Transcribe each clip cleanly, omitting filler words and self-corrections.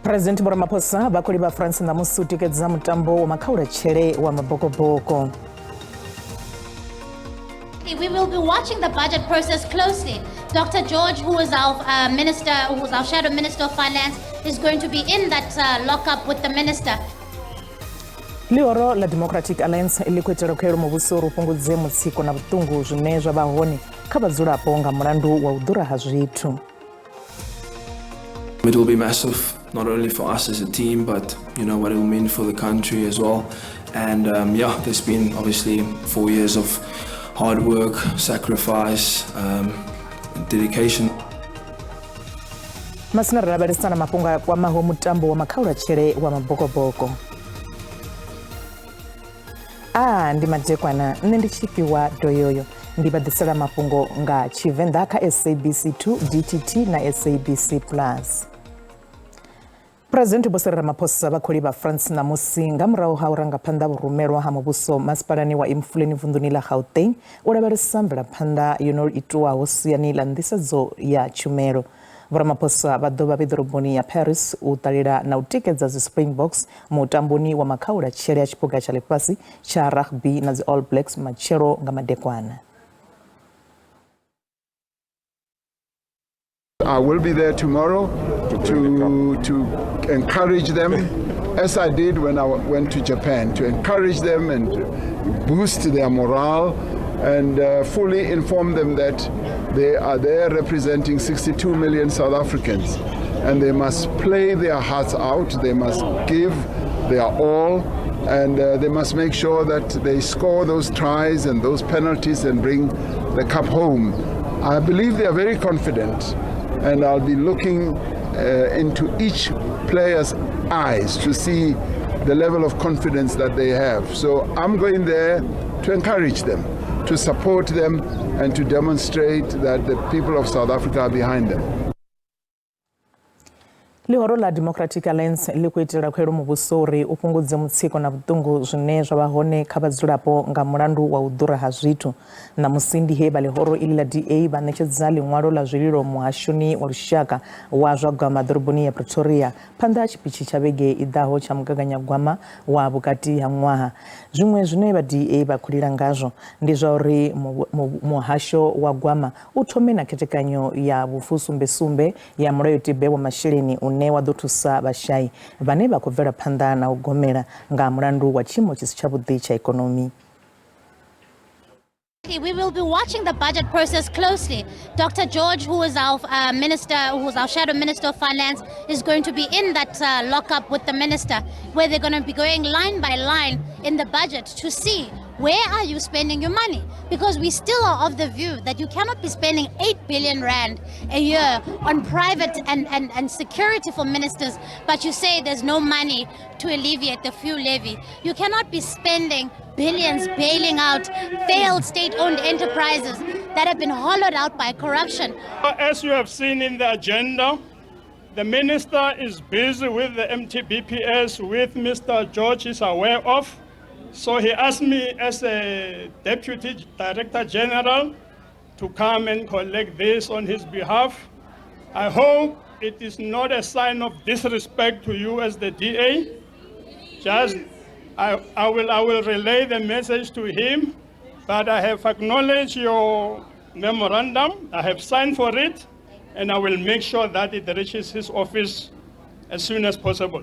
President Ramaphosa bakoli ba France na musu ticket za mutambo wa makhaula chere wa mabokoboko. We will be watching the budget process closely. Dr. George, who is our minister, who is our shadow minister of finance, is going to be in that lockup with the minister. Lioro la Democratic Alliance ilikwetera kwero mu busoro upunguze mutsiko na butungu zvine zvabahoni kabazura aponga murandu wa udura hazvitu. It will be massive, not only for us as a team, but you know what it will mean for the country as well. And yeah, there's been obviously 4 years of hard work, sacrifice, dedication. Masina rabarisana mapunga kwa maho mutambo wa makhaula chere wa mabokoboko. Ndi madekwana ndi chipiwa doyoyo ndi badisala mapungo nga Tshivenda ka SABC2 DTT na SABC Plus. President Ramaphosa bakoli ba France na musinga muraho hauranga phanda burumelwa ha mubuso masipalani wa imfuleni vunduni la Gauteng ulabarisambela phanda ituwa hosiyani la ndisedzo ya chumelo. Ramaphosa badoba bidoroboni ya Paris utalira na utikedza zi Springboks mutamboni wa makhaula chere ya chipuga cha lefasi cha rugby na zi All Blacks machero nga madekwana. I will be there tomorrow to encourage them, as I did when I went to Japan, to encourage them and boost their morale and fully inform them that they are there representing 62 million South Africans and they must play their hearts out, they must give their all, and they must make sure that they score those tries and those penalties and bring the cup home. I believe they are very confident, and I'll be looking into each player's eyes to see the level of confidence that they have. So I'm going there to encourage them, to support them, and to demonstrate that the people of South Africa are behind them. Lioro la Democratic Alliance likwetera kwero mu busori upunguze mutsiko na butungu zvine zvabahone kabazulapo nga murandu wa udura hazvitu na musindi heba lihoro ili la DA banechedzali ngwaro la zviliro muhashuni wa lushaka wa zvagama doroboni ya Pretoria panda chipichi chabege idaho cha mugaganya gwama wa bukati ha ngwaha zvimwe zvine ba DA bakulira ngazvo ndi zvauri muhasho wa gwama uthome na ketekanyo ya bufusumbe ya murayotibe wa masheleni newa dotusa bashai vane bakuvera phanda na ugomera nga murandu wa chimo chabudhi cha economy. We will be watching the budget process closely. Dr. George, who is our minister, who is our shadow minister of finance, is going to be in that lockup with the minister, where they're going to be going line by line in the budget to see where are you spending your money? Because we still are of the view that you cannot be spending 8 billion rand a year on private and security for ministers, but you say there's no money to alleviate the fuel levy. You cannot be spending billions bailing out failed state-owned enterprises that have been hollowed out by corruption. As you have seen in the agenda, the minister is busy with the MTBPS, with Mr. George is aware of. So he asked me as a Deputy Director General to come and collect this on his behalf. I hope it is not a sign of disrespect to you as the DA. Just I will relay the message to him, but I have acknowledged your memorandum, I have signed for it, and I will make sure that it reaches his office as soon as possible.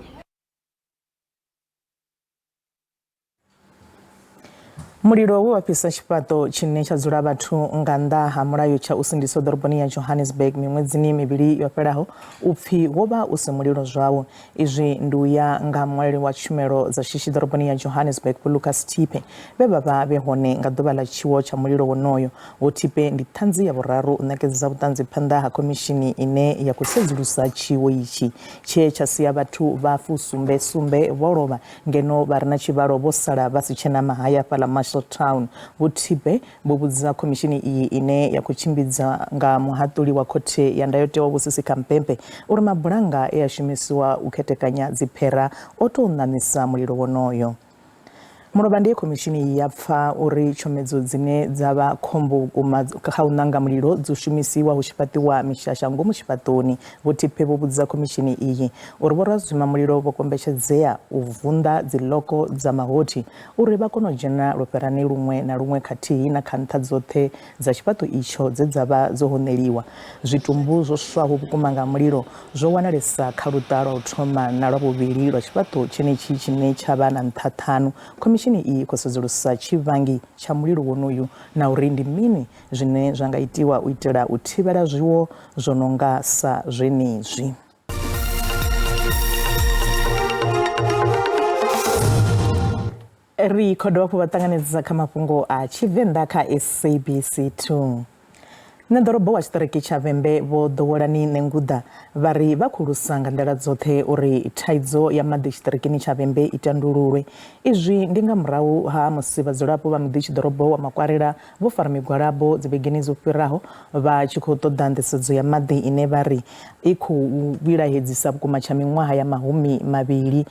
Muliro wapisa chipato chine chazura bathu nganda hamurayo cha usindiso doroboni ya Johannesburg mimwedzini mibiri yoperaho upfi woba usemuliro zwawo izvi nduya nga mwaliri wa chumero za shishi doroboni ya Johannesburg Lucas Tipe bebaba behone nga doba la chiwo cha muliro wonoyo wotipe ndi tanzi ya boraru unakezza butanzi phanda ha komishini ine ya kusedzulusa chiwo ichi che chasiya bathu bafu sumbe boroba ngeno barina chibaro bosala basichena mahaya pala Town Butipe bubuza komishini iyi ine ya kuchimbidza nga muhatuli wa kote ya ndayote wa busisi kampempe uri mabulanga yashimisiwa uketekanya zipera otonanisa muliro wonoyo. Munobandi komishini yapfa uri chomedzo dzine dzava khombo kha u nanga mulilo dzushumisiwa hu tshifhaṱiwa mishashango mu tshifhaṱoni vhuthipe vho vhudza komishini iyi uri vhorazwima mulilo vho kombetshedzea u vunḓa dziloko dza mahoti uri vha kone u dzhena lofherani luṅwe na luṅwe khathihi na kha nṱha dzoṱhe dza tshifhaṱo itsho dze dzavha dzo honeliwa. Zwitumbu zwo swaho vhukuma nga mulilo zwo wanalesa kha luṱa lwa u thoma na lwa vhuvhili lwa tshifhaṱo tshenetshi tshine tsha vha na nṱha ṱhanu. Komishini iyi khou sedzulusa tshivhangi tsha mulilo wonoyu na uri ndi mini zwine zwa nga itiwa u itela u thivhela zwiwo zwo no nga sa zwenezwi. Ri khou dovha hafhu vha ṱanganedza kha mafhungo a Tshivenda kha SABC 2. Nṋe ḓorobo wa tshiṱiriki tsha Vhembe vho ḓowelani Nenguḓa vha ri vha khou lusa nga nḓila dzoṱhe uri thaidzo ya maḓi tshiṱirikini tsha Vhembe i tandululwe. Izwi ndi nga murahu ha musi vhadzulapo vha muḓi tshiḓorobo wa Makwarela vho fara migwalabo dzivhegeni dzo fhiraho vha tshi khou ṱoḓa nḓisedzo ya maḓi ine vha ri i khou vhilahedzisa vhukuma tsha miṅwaha ya mahumi mavhili.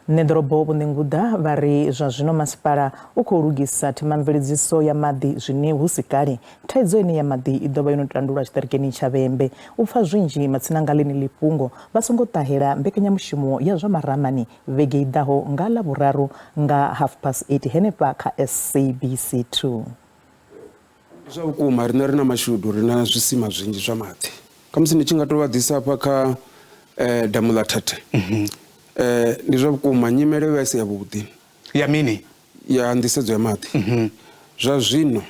Nṋe ḓorobo vho Nenguḓa vha ri zwa zwino masipala u khou lugisa themamveledziso ya maḓi zwine hu si kale thaidzo ine ya maḓi i ḓovha yo no tandulwa tshiṱirikini tsha Vhembe. U pfa zwinzhi matsina nga ḽini ḽifhungo vha songo ṱahela mbekanyamushumo ya zwa maramani vhege i ḓaho nga ḽavhuraru nga 8:30 henefha kha SABC 2. Zwa vhukuma riṋe ri na mashudu ri na zwisima zwinzhi zwa maḓi khamusi ndi tshi nga tou vha ḓisa hafha kha damu ḽa Thathe. Ndi zwa vhukuma nyimele vha isi ya vhuḓi ya mini ya nḓisedzo ya maḓi. Zwa zwino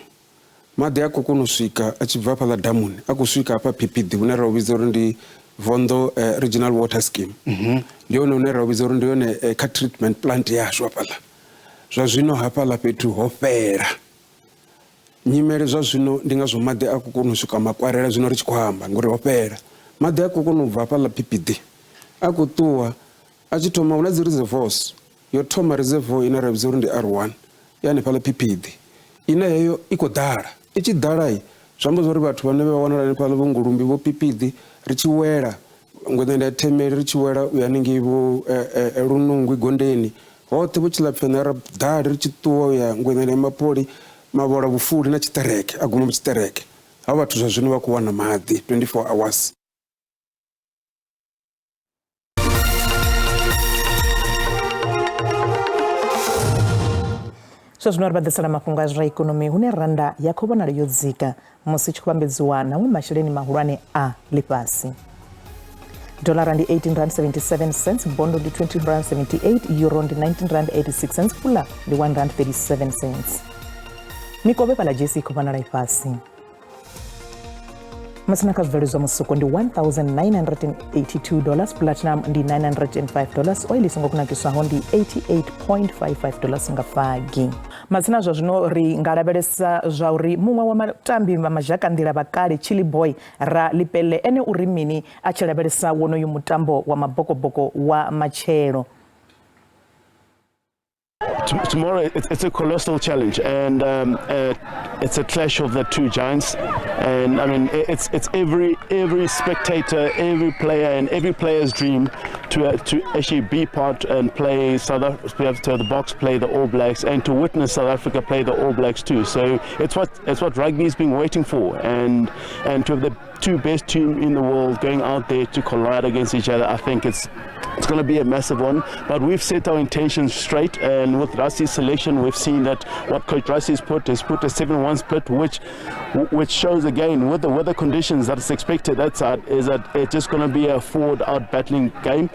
maḓi a khou kona u swika a tshi bva hafha ḽa damuni a khou swika hafha PPD hune ra u vhidza uri ndi Vondo Regional Water Scheme. Ndi hone hune ra u vhidza uri ndi hone kha treatment plant yashu hafhaḽa. Zwa zwino hafhaḽa fhethu ho fhela nyimele zwa zwino ndi ngazwo maḓi a khou kona u swika Makwarela zwino ri tshi khou amba ngori ho fhela. Maḓi a khou kona u bva hafhaḽa PPD a khou ṱuwa a tshi thoma huna dzi reservoirs yo thoma reservoir ine ra vhidza uri ndi R1 ya hanefhaḽa PPD ine heyo i khou ḓala i tshi ḓala zwi amba zwori vhathu vhane vha wanala hanefhaḽa vho Ngulumbi vho PPD ri tshi wela ngwenda ya Themeli ri tshi wela u ya haningei vho Lunungwi Gondeni hoṱhe vho Tshilapfeni ra ḓala ri tshi ṱuwa ya ngwenda ya Mapoli Mavhola Vhufuli na Tshiṱereke a guma mu Tshiṱereke ha vhathu zwa zwino vha khou wana maḓi 24 hours. Zwa zwino ri vhaḓisela mafhungo a zwa ikonomi hune randa ya khou vhonala yo dzika musi tshi khou vhambedziwa na maṅwe masheleni mahulwane a ḽifhasi. Dolara ndi 18.77 cents, bondo ndi 20.78, euro ndi 19.86 cents, pula ndi 1.37 cents. Mikovhe fhaḽa jesi khou vhonala ifhasi. Masina kha zwibveledzwa musuku ndi $1,982, platinum ndi $905, oil songo kunakiswaho ndi $88.55 nga fagi. Masina zwa zwino ri nga lavhelesa zwa uri muṅwe wa matambi vha mazhakanḓila vha kale Chili Boy ra Lipele ene uri mini a tshi lavhelesa wonoyu mutambo wa mabokoboko wa matshelo. Tomorrow it's a colossal challenge, and it's a clash of the two giants. And I mean, it's every spectator, every player, and every player's dream to actually be part and play South Africa, to the Boks play the All Blacks, and to witness South Africa play the All Blacks too. So it's what rugby's been waiting for, and to have the two best teams in the world going out there to collide against each other. I think it's going to be a massive one, but we've set our intentions straight, and with Rassi's selection we've seen that what Coach Rassi's put a 7-1 split, which shows again with the weather conditions that's expected that side is that it's just going to be a forward out battling game.